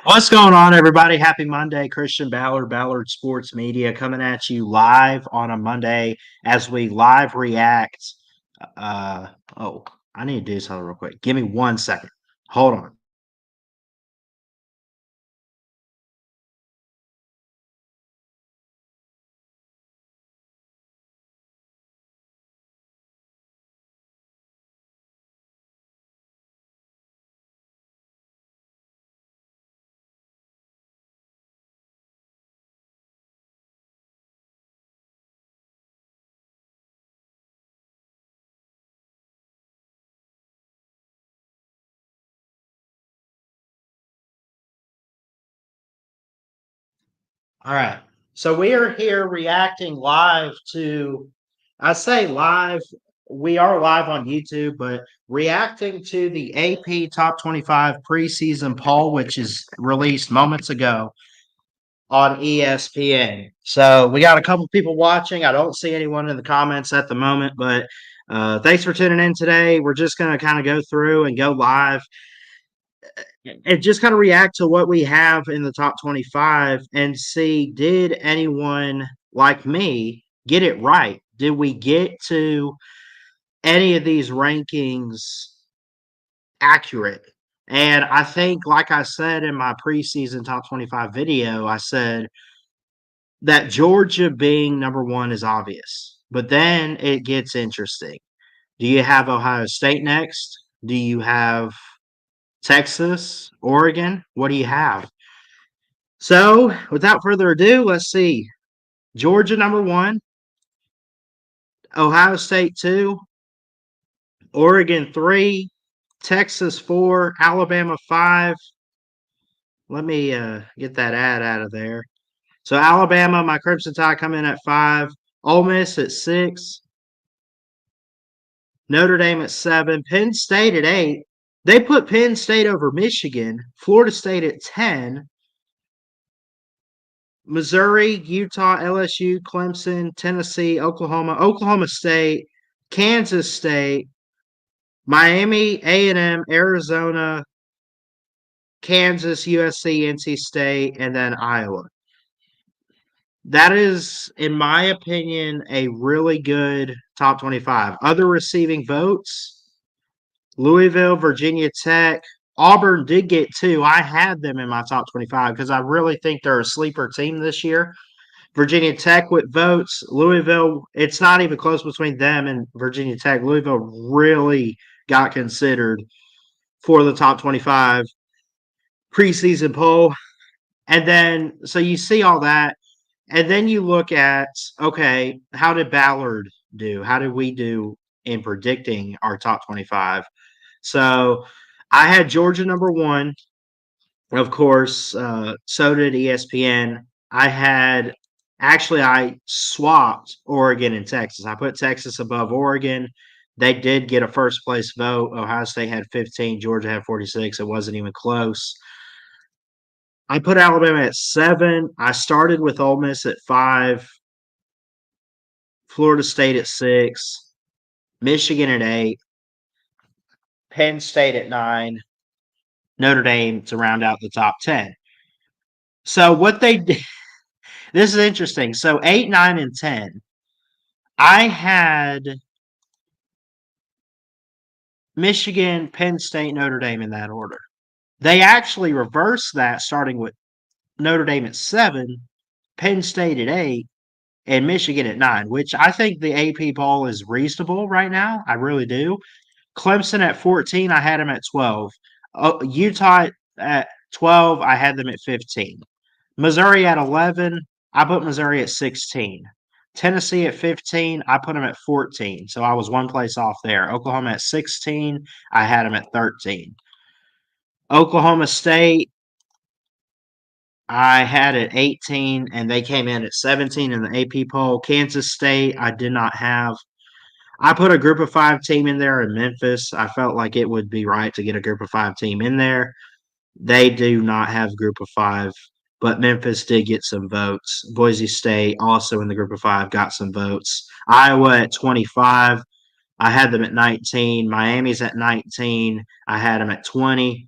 What's going on, everybody? Happy Monday. Christian Ballard, Ballard Sports Media, coming at you live on a Monday as we live react. Uh, oh, I need to do something real quick. Give me 1 second. Hold on. All right. So we are here reacting live to, I say live, we are live on YouTube, but reacting to the AP Top 25 preseason poll, which is released moments ago on ESPN. So we got a couple people watching. I don't see anyone in the comments at the moment, but thanks for tuning in today. We're just going to kind of go through and go live and just kind of react to what we have in the top 25 and see, did anyone like me get it right? Did we get to any of these rankings accurate? And I think, like I said in my preseason top 25 video, I said that Georgia being number one is obvious, but then it gets interesting. Do you have Ohio State next? Do you have Texas, Oregon? What do you have? So, without further ado, let's see. Georgia number one, Ohio State two, Oregon three, Texas four, Alabama five. Let me get that ad out of there. So, Alabama, my Crimson Tide come in at five, Ole Miss at six, Notre Dame at seven, Penn State at eight. They put Penn State over Michigan, Florida State at 10, Missouri, Utah, LSU, Clemson, Tennessee, Oklahoma State, Kansas State, Miami, A&M, Arizona, Kansas, USC, NC State, and then Iowa. That is, in my opinion, a really good top 25. Other receiving votes: Louisville, Virginia Tech. Auburn did get two. I had them in my top 25 because I really think they're a sleeper team this year. Virginia Tech with votes. Louisville, it's not even close between them and Virginia Tech. Louisville really got considered for the top 25 preseason poll. And then, so you see all that. And then you look at, okay, how did Ballard do? How did we do in predicting our top 25? So I had Georgia number one. Of course, so did ESPN. I swapped Oregon and Texas. I put Texas above Oregon. They did get a first place vote. Ohio State had 15, Georgia had 46. It wasn't even close. I put Alabama at seven. I started with Ole Miss at five, Florida State at six, Michigan at eight, Penn State at nine, Notre Dame to round out the top 10. So what they did, this is interesting. So 8, 9, and 10, I had Michigan, Penn State, Notre Dame in that order. They actually reversed that, starting with Notre Dame at seven, Penn State at eight, and Michigan at nine, which I think the AP poll is reasonable right now. I really do. Clemson at 14, I had them at 12. Utah at 12, I had them at 15. Missouri at 11, I put Missouri at 16. Tennessee at 15, I put them at 14. So I was one place off there. Oklahoma at 16, I had them at 13. Oklahoma State, I had at 18, and they came in at 17 in the AP poll. Kansas State, I did not have. I put a group of five team in there in Memphis. I felt like it would be right to get a group of five team in there. They do not have group of five, but Memphis did get some votes. Boise State, also in the group of five, got some votes. Iowa at 25, I had them at 19. Miami's at 19, I had them at 20.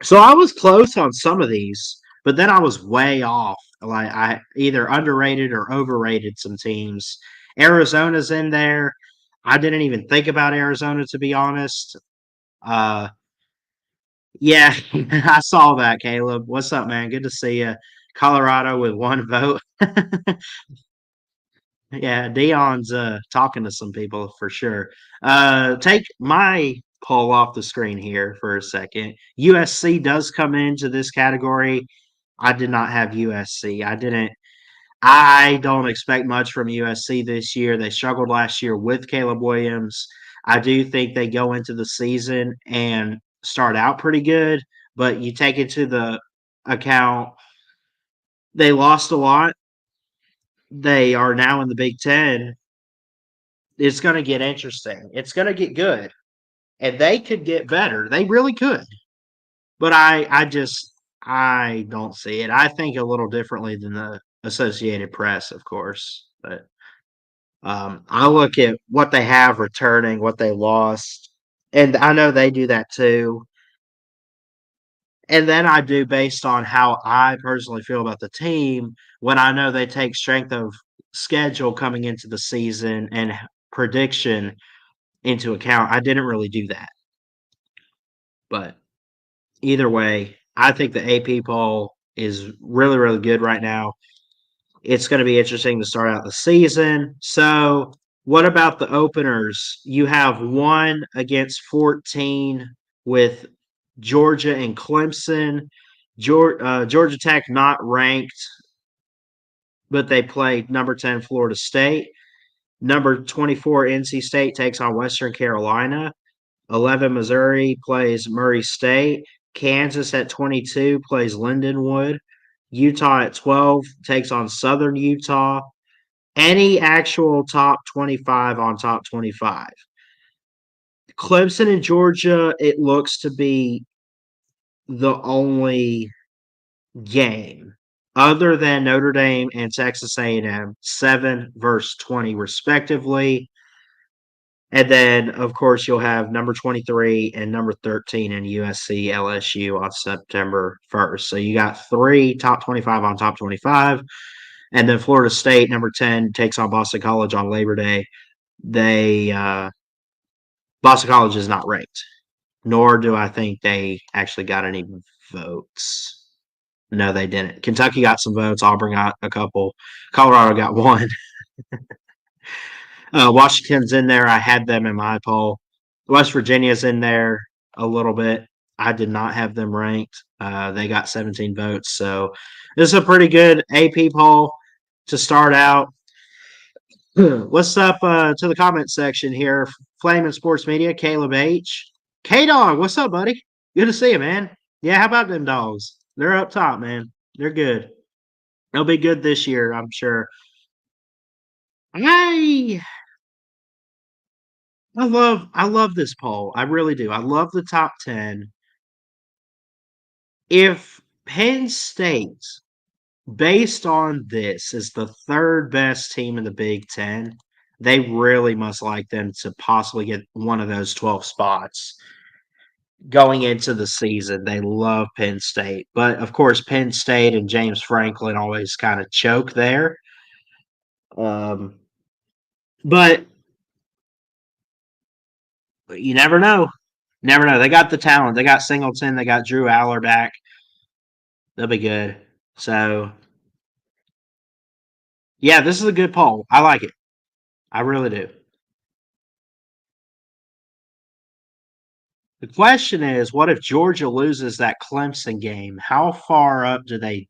So I was close on some of these, but then I was way off. Like I either underrated or overrated some teams. Arizona's in there. I didn't even think about Arizona to be honest. Uh yeah, I saw that, Caleb. What's up, man? Good to see you. Colorado with one vote. Yeah, Dion's talking to some people for sure. Take my poll off the screen here for a second. USC does come into this category. I did not have USC. I don't expect much from USC this year. They struggled last year with Caleb Williams. I do think they go into the season and start out pretty good, but you take into the account they lost a lot. They are now in the Big Ten. It's going to get interesting. It's going to get good, and they could get better. They really could, but I don't see it. I think a little differently than the Associated Press, of course, but I look at what they have returning, what they lost, and I know they do that too. And then I do based on how I personally feel about the team when I know they take strength of schedule coming into the season and prediction into account. I didn't really do that. But either way, I think the AP poll is really, really good right now. It's going to be interesting to start out the season. So, what about the openers? You have one against 14 with Georgia and Clemson. Georgia Tech not ranked, but they played number 10 Florida State. Number 24 NC State takes on Western Carolina. 11 Missouri plays Murray State. Kansas at 22 plays Lindenwood. Utah at 12 takes on Southern Utah. Any actual top 25 on top 25. Clemson and Georgia, it looks to be the only game other than Notre Dame and Texas A&M, 7 versus 20 respectively. And then, of course, you'll have number 23 and number 13 in USC LSU on September 1st. So you got 3 top 25 on top 25. And then Florida State, number 10, takes on Boston College on Labor Day. They Boston College is not ranked, nor do I think they actually got any votes. No, they didn't. Kentucky got some votes. Auburn got a couple. Colorado got one. Washington's in there. I had them in my poll. West Virginia's in there a little bit. I did not have them ranked. They got 17 votes. So this is a pretty good AP poll to start out. What's up to the comment section here? Flaming Sports Media, Caleb H. K Dog, what's up, buddy? Good to see you, man. Yeah, how about them dogs? They're up top, man. They're good. They'll be good this year, I'm sure. I I love this poll. I really do. I love the top 10. If Penn State, based on this, is the third best team in the Big Ten, they really must like them to possibly get one of those 12 spots going into the season. They love Penn State. But of course, Penn State and James Franklin always kind of choke there. Um, but you never know. Never know. They got the talent. They got Singleton. They got Drew Aller back. They'll be good. So, yeah, this is a good poll. I like it. I really do. The question is, what if Georgia loses that Clemson game? How far up do they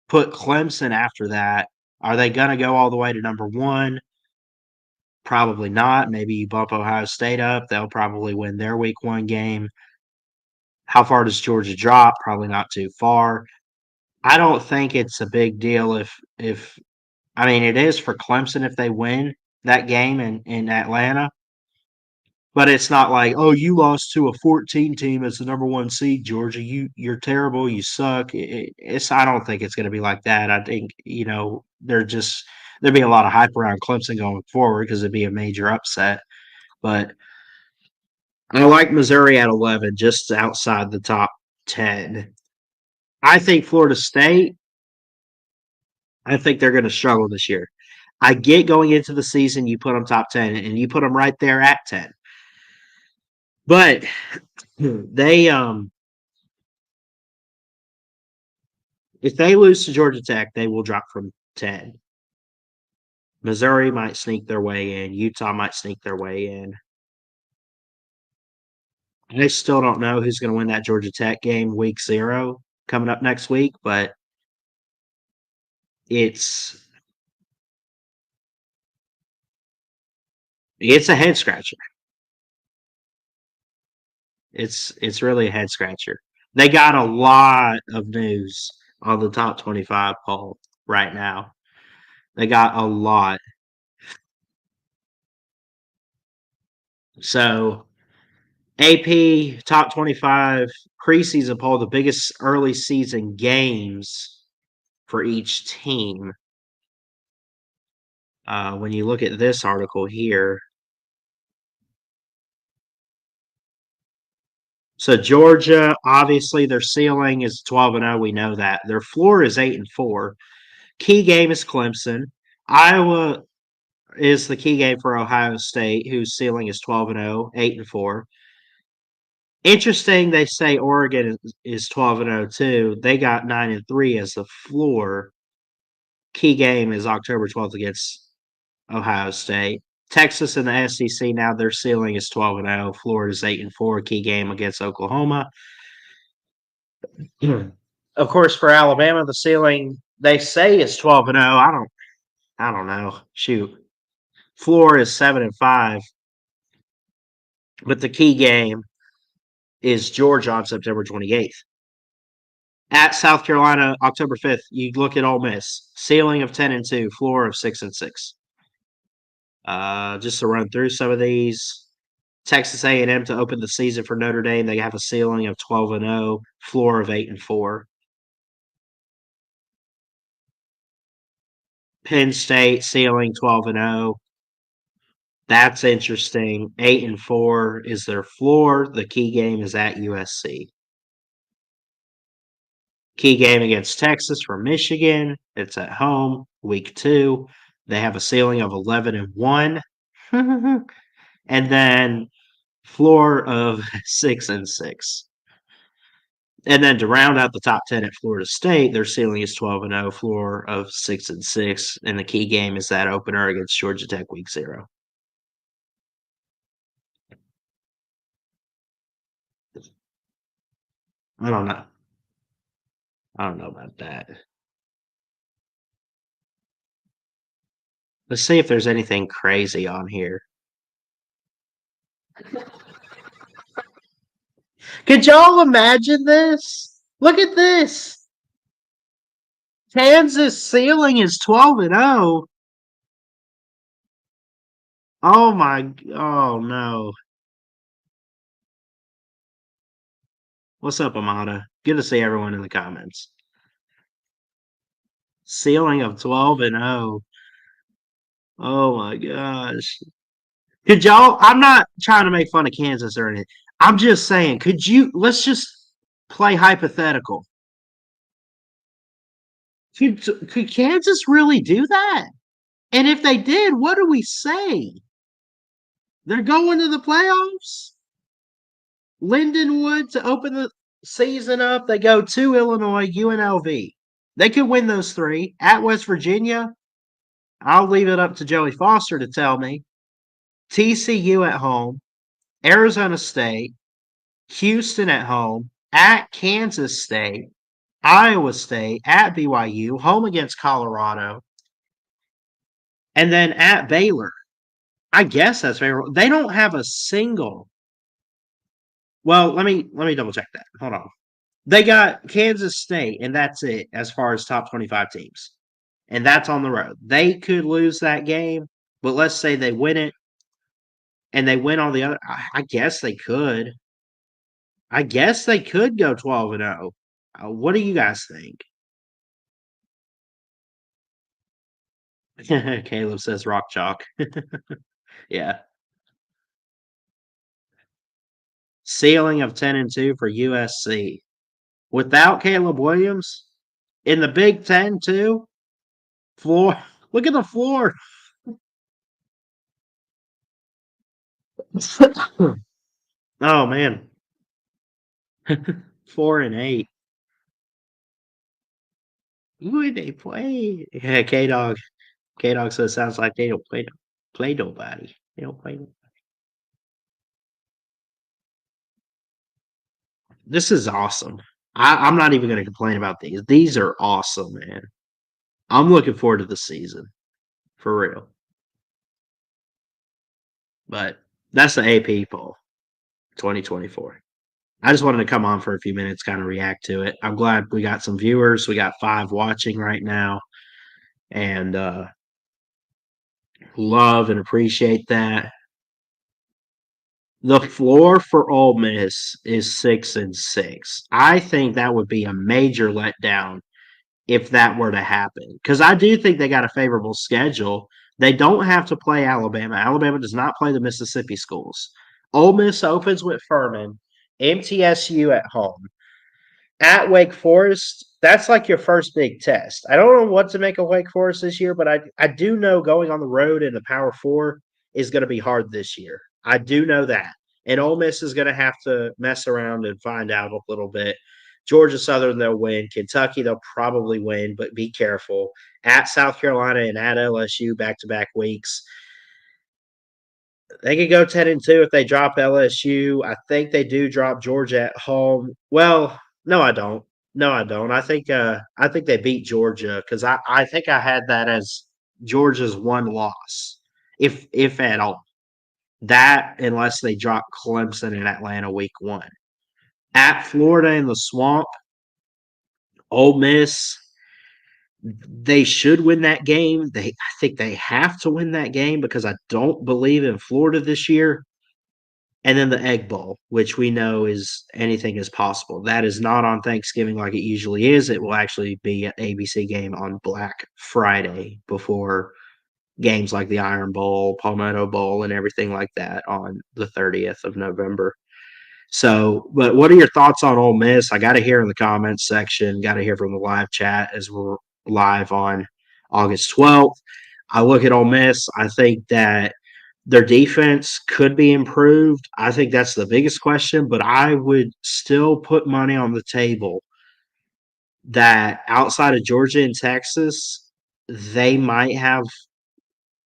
put Clemson after that? Are they going to go all the way to number one? Probably not. Maybe you bump Ohio State up. They'll probably win their week one game. How far does Georgia drop? Probably not too far. I don't think it's a big deal if I mean it is for Clemson if they win that game in Atlanta. But it's not like, oh, you lost to a 14 team as the number one seed, Georgia. You're terrible. You suck. It's I don't think it's going to be like that. I think there'd be a lot of hype around Clemson going forward because it'd be a major upset. But I like Missouri at 11, just outside the top 10. I think Florida State, I think they're going to struggle this year. I get going into the season, you put them top 10, and you put them right there at 10. But they, if they lose to Georgia Tech, they will drop from 10. Missouri might sneak their way in. Utah might sneak their way in. I still don't know who's going to win that Georgia Tech game week 0 coming up next week, but it's a head scratcher. It's really a head scratcher. They got a lot of news on the top 25 poll right now. They got a lot. So AP top 25 preseason poll, the biggest early season games for each team. When you look at this article here, so Georgia, obviously their ceiling is 12-0. We know that. Their floor is 8-4. Key game is Clemson. Iowa is the key game for Ohio State, whose ceiling is 12-0, 8-4. Interesting, they say Oregon is 12-0 too. They got 9-3 as the floor. Key game is October 12th against Ohio State. Texas and the SEC now their ceiling is 12-0. Florida's 8-4. Key game against Oklahoma. Of course, for Alabama, the ceiling they say is 12-0. I don't know. Shoot, floor is 7-5, but the key game is Georgia on September 28th. At South Carolina, October 5th, you look at Ole Miss, ceiling of 10-2, floor of 6-6. Just to run through some of these, Texas A&M to open the season for Notre Dame, they have a ceiling of 12-0, floor of 8-4. Penn State ceiling 12-0. That's interesting. 8-4 is their floor. The key game is at USC. Key game against Texas for Michigan. It's at home, week 2. They have a ceiling of 11-1. And then floor of 6-6. And then to round out the top 10 at Florida State, their ceiling is 12-0, floor of 6-6, and the key game is that opener against Georgia Tech week 0. I don't know. I don't know about that. Let's see if there's anything crazy on here. Could y'all imagine this? Look at this. Kansas ceiling is 12-0. Oh my, oh no. What's up, Amada? Good to see everyone in the comments. Ceiling of 12-0. Oh my gosh. Could y'all, I'm not trying to make fun of Kansas or anything. I'm just saying, let's just play hypothetical. Could Kansas really do that? And if they did, what do we say? They're going to the playoffs? Lindenwood to open the season up. They go to Illinois, UNLV. They could win those 3. At West Virginia, I'll leave it up to Joey Foster to tell me. TCU at home, Arizona State, Houston at home, at Kansas State, Iowa State, at BYU, home against Colorado, and then at Baylor. I guess that's favorable. They don't have a single. Well, let me double check that. Hold on. They got Kansas State, and that's it as far as top 25 teams. And that's on the road. They could lose that game, but let's say they win it and they win all the other. I guess they could. I guess they could go 12-0. What do you guys think? Caleb says rock chalk. Yeah. Ceiling of 10-2 for USC. without Caleb Williams in the Big Ten too. Floor, look at the floor. Oh man, 4-8. Who would they play? Yeah, K Dog. K Dog says sounds like they don't play nobody. They don't play. This is awesome. I'm not even going to complain about these. These are awesome, man. I'm looking forward to the season for real. But that's the AP poll 2024. I just wanted to come on for a few minutes, kind of react to it. I'm glad we got some viewers. We got 5 watching right now, and love and appreciate that. The floor for Ole Miss is 6-6. I think that would be a major letdown if that were to happen. Because I do think they got a favorable schedule. They don't have to play Alabama. Alabama does not play the Mississippi schools. Ole Miss opens with Furman, MTSU at home. At Wake Forest, that's like your first big test. I don't know what to make of Wake Forest this year, but I do know going on the road in the Power Four is going to be hard this year. I do know that. And Ole Miss is going to have to mess around and find out a little bit. Georgia Southern, they'll win. Kentucky, they'll probably win, but be careful. At South Carolina and at LSU, back to back weeks. They could go 10-2 if they drop LSU. I think they do drop Georgia at home. Well, no, I don't. No, I don't. I think they beat Georgia because I think I had that as Georgia's one loss, if at all. That unless they drop Clemson in Atlanta week 1. At Florida in the swamp, Ole Miss, they should win that game. I think they have to win that game because I don't believe in Florida this year. And then the Egg Bowl, which we know is anything is possible. That is not on Thanksgiving like it usually is. It will actually be an ABC game on Black Friday before games like the Iron Bowl, Palmetto Bowl, and everything like that on the 30th of November. So, but what are your thoughts on Ole Miss? I got to hear in the comments section, got to hear from the live chat as we're live on August 12th. I look at Ole Miss. I think that their defense could be improved. I think that's the biggest question, but I would still put money on the table that outside of Georgia and Texas, they might have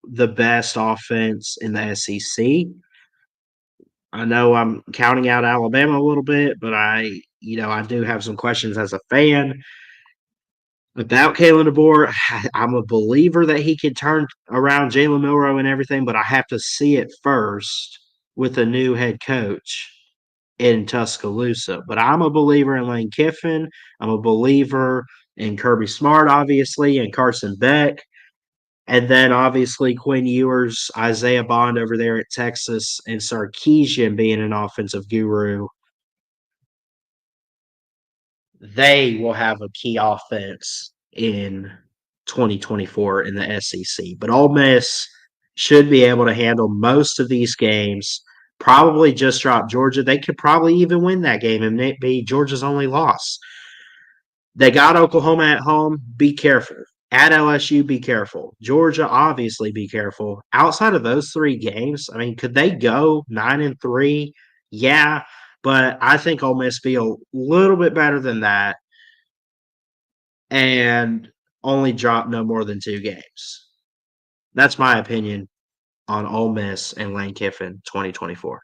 the best offense in the SEC. I know I'm counting out Alabama a little bit, but I do have some questions as a fan. Without Kalen DeBoer, I'm a believer that he can turn around Jalen Milroe and everything, but I have to see it first with a new head coach in Tuscaloosa. But I'm a believer in Lane Kiffin. I'm a believer in Kirby Smart, obviously, and Carson Beck. And then obviously Quinn Ewers, Isaiah Bond over there at Texas, and Sarkisian being an offensive guru. They will have a key offense in 2024 in the SEC. But Ole Miss should be able to handle most of these games. Probably just drop Georgia. They could probably even win that game and it be Georgia's only loss. They got Oklahoma at home. Be careful. At LSU, be careful. Georgia, obviously, be careful. Outside of those 3 games, I mean, could they go 9-3? Yeah, but I think Ole Miss be a little bit better than that and only drop no more than 2 games. That's my opinion on Ole Miss and Lane Kiffin 2024.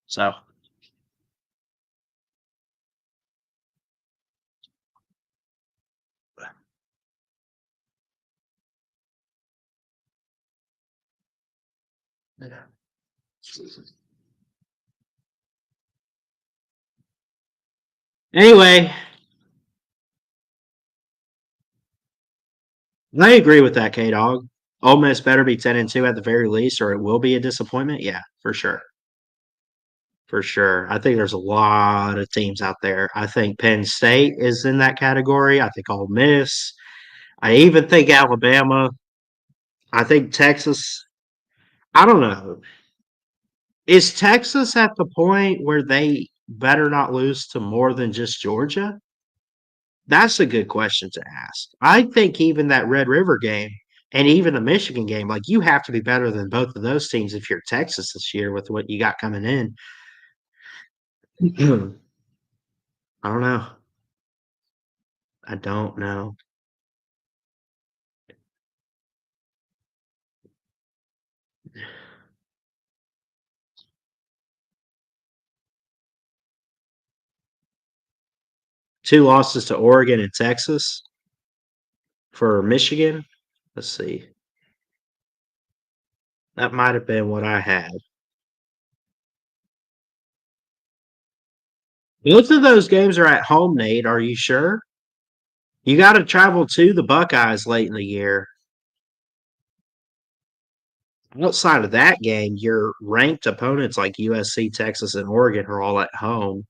So, anyway, I agree with that, K Dog. Ole Miss better be 10-2 at the very least, or it will be a disappointment. Yeah, for sure. For sure. I think there's a lot of teams out there. I think Penn State is in that category. I think Ole Miss. I even think Alabama. I think Texas. I don't know. Is Texas at the point where they better not lose to more than just Georgia? That's a good question to ask. I think even that Red River game and even the Michigan game, like you have to be better than both of those teams if you're Texas this year with what you got coming in. I don't know. I don't know. Two losses to Oregon and Texas for Michigan. Let's see. That might have been what I had. Both of those games are at home, Nate. Are you sure? You got to travel to the Buckeyes late in the year. Outside of that game, your ranked opponents like USC, Texas, and Oregon are all at home.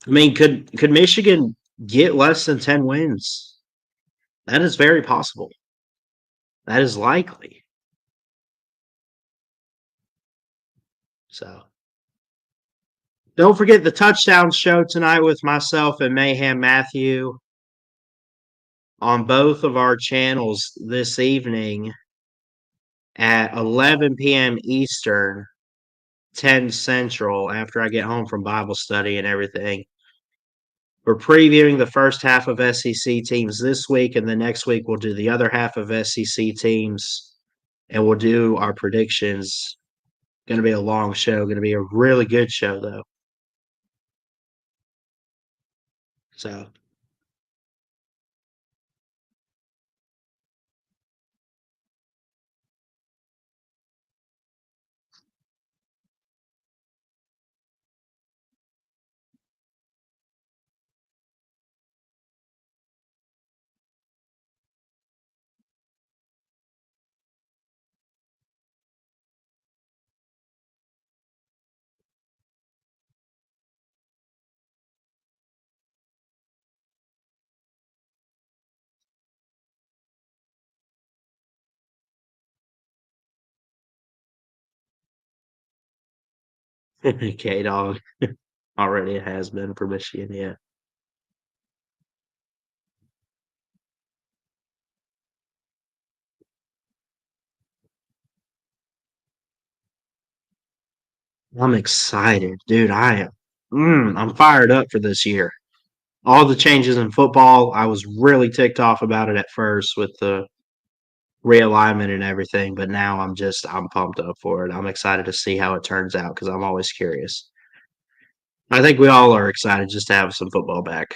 I mean, could Michigan get less than 10 wins? That is very possible. That is likely. So don't forget the touchdown show tonight with myself and Mayhem Matthew on both of our channels this evening at 11 p.m. Eastern, 10 Central, after I get home from Bible study and everything. We're previewing the first half of SEC teams this week, and the next week we'll do the other half of SEC teams, and we'll do our predictions. Going to be a long show. Going to be a really good show, though. So, K Dog already has been for Michigan, yeah. I'm excited, dude. I'm fired up for this year. All the changes in football, I was really ticked off about it at first with the realignment and everything, but now I'm pumped up for it. I'm excited to see how it turns out because I'm always curious. I think we all are excited just to have some football back.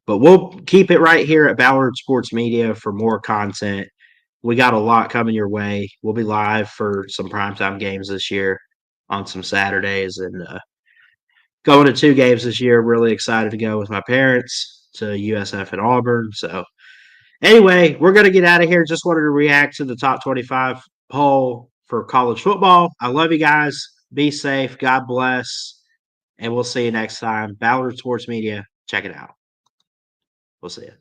But we'll keep it right here at Ballard Sports Media for more content. We got a lot coming your way. We'll be live for some primetime games this year on some Saturdays and going to two games this year. Really excited to go with my parents to USF and Auburn. So, anyway, we're going to get out of here. Just wanted to react to the top 25 poll for college football. I love you guys. Be safe. God bless. And we'll see you next time. Ballard Sports Media. Check it out. We'll see you.